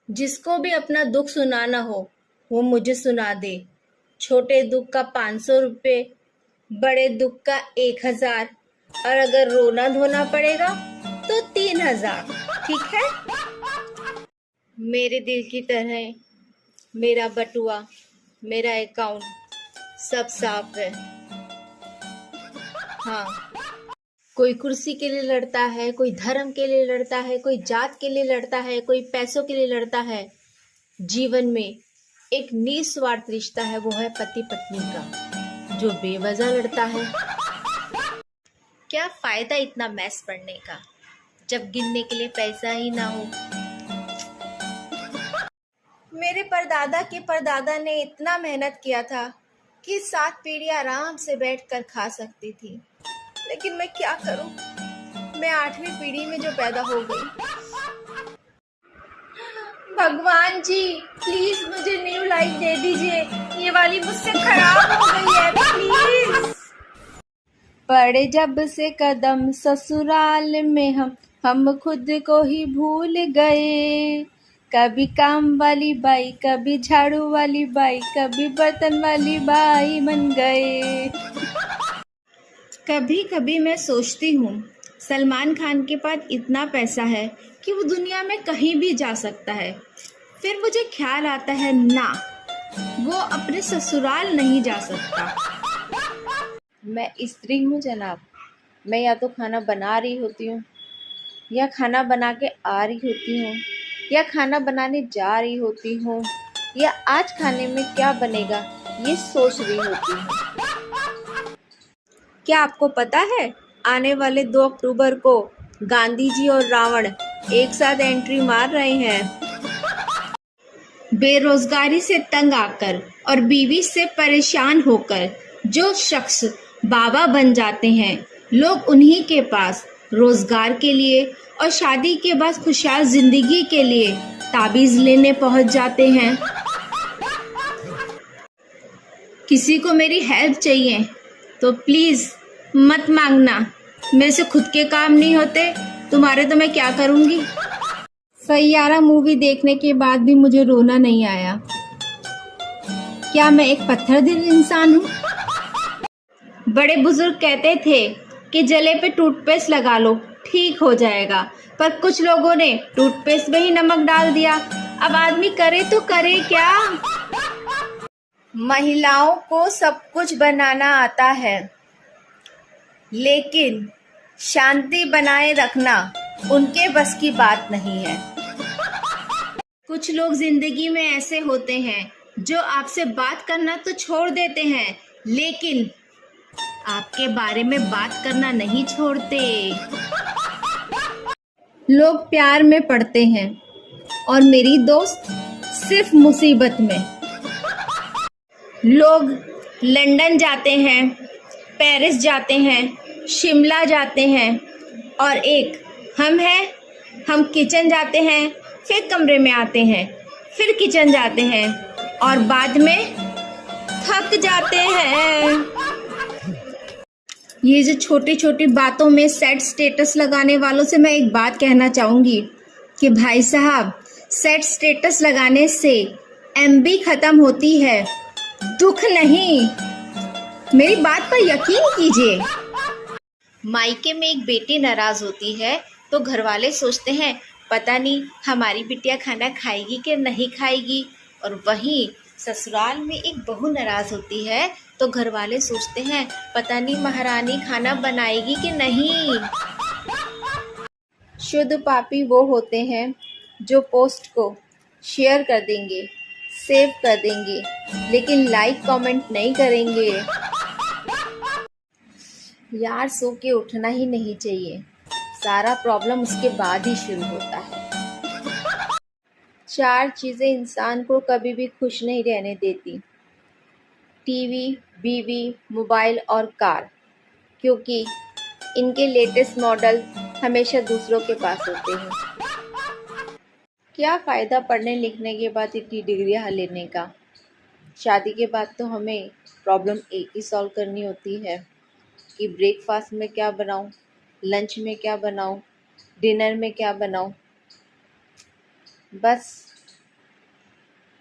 जिसको भी अपना दुख सुनाना हो वो मुझे सुना दे। छोटे दुख का 500 रुपये, बड़े दुख का 1,000, और अगर रोना धोना पड़ेगा तो 3,000। ठीक है? मेरे दिल की तरह मेरा बटुआ, मेरा अकाउंट सब साफ है। हाँ, कोई कुर्सी के लिए लड़ता है, कोई धर्म के लिए लड़ता है, कोई जात के लिए लड़ता है, कोई पैसों के लिए लड़ता है। जीवन में एक निस्वार्थ रिश्ता है, वो है पति पत्नी का, जो बेवजह लड़ता है। क्या फायदा इतना मैस पढ़ने का जब गिनने के लिए पैसा ही ना हो। मेरे परदादा के परदादा ने इतना मेहनत किया था कि 7 पीढ़ी आराम से बैठकर खा सकती थी, लेकिन मैं क्या करूं, मैं 8वीं पीढ़ी में जो पैदा हो गई। भगवान जी, प्लीज मुझे न्यू लाइफ दे दीजिए, ये वाली मुझसे खराब हो गई है, प्लीज। पड़े जब से कदम ससुराल में हम खुद को ही भूल गए। कभी काम वाली बाई, कभी झाड़ू वाली बाई, कभी बर्तन वाली बाई बन गए। कभी कभी मैं सोचती हूँ, सलमान खान के पास इतना पैसा है कि वो दुनिया में कहीं भी जा सकता है। फिर मुझे ख्याल आता है, ना, वो अपने ससुराल नहीं जा सकता। मैं स्त्री हूँ जनाब। मैं या तो खाना बना रही होती हूँ, या खाना बना के आ रही होती हूँ, या खाना बनाने जा रही होती हूँ, या आज खाने में क्या बनेगा ये सोच रही होती हूँ। क्या आपको पता है, आने वाले 2 अक्टूबर को गांधी जी और रावण एक साथ एंट्री मार रहे हैं। बेरोजगारी से तंग आकर और बीवी से परेशान होकर जो शख्स बाबा बन जाते हैं, लोग उन्हीं के पास रोजगार के लिए और शादी के बाद खुशहाल जिंदगी के लिए ताबीज लेने पहुंच जाते हैं। किसी को मेरी हेल्प चाहिए तो प्लीज मत मांगना, मेरे से खुद के काम नहीं होते, तुम्हारे तो मैं क्या करूंगी। सैयारा मूवी देखने के बाद भी मुझे रोना नहीं आया। क्या मैं एक पत्थर दिल इंसान हूँ? बड़े बुजुर्ग कहते थे कि जले पे टूथपेस्ट लगा लो, ठीक हो जाएगा, पर कुछ लोगों ने टूथपेस्ट में ही नमक डाल दिया। अब आदमी करे तो करे क्या। महिलाओं को सब कुछ बनाना आता है, लेकिन शांति बनाए रखना उनके बस की बात नहीं है। कुछ लोग जिंदगी में ऐसे होते हैं जो आपसे बात करना तो छोड़ देते हैं, लेकिन आपके बारे में बात करना नहीं छोड़ते। लोग प्यार में पड़ते हैं और मेरी दोस्त सिर्फ मुसीबत में। लोग लंदन जाते हैं, पेरिस जाते हैं, शिमला जाते हैं, और एक हम हैं, हम किचन जाते हैं, फिर कमरे में आते हैं, फिर किचन जाते हैं, और बाद में थक जाते हैं। ये जो छोटी छोटी बातों में सैड स्टेटस लगाने वालों से मैं एक बात कहना चाहूंगी कि भाई साहब, सैड स्टेटस लगाने से एमबी खत्म होती है, दुख नहीं। मेरी बात पर यकीन कीजिए। मायके में एक बेटी नाराज होती है तो घर वाले सोचते हैं पता नहीं हमारी बिटिया खाना खाएगी कि नहीं खाएगी, और वहीं ससुराल में एक बहू नाराज होती है तो घर वाले सोचते हैं पता नहीं महारानी खाना बनाएगी कि नहीं। शुद्ध पापी वो होते हैं जो पोस्ट को शेयर कर देंगे, सेव कर देंगे, लेकिन लाइक कमेंट नहीं करेंगे। यार, सो के उठना ही नहीं चाहिए, सारा प्रॉब्लम उसके बाद ही शुरू होता है। 4 चीज़ें इंसान को कभी भी खुश नहीं रहने देती: टीवी, बीवी, मोबाइल और कार, क्योंकि इनके लेटेस्ट मॉडल हमेशा दूसरों के पास होते हैं। क्या फ़ायदा पढ़ने लिखने के बाद इतनी डिग्रियाँ लेने का। शादी के बाद तो हमें प्रॉब्लम एक ही सॉल्व करनी होती है कि ब्रेकफास्ट में क्या बनाऊं, लंच में क्या बनाऊं, डिनर में क्या बनाऊं। बस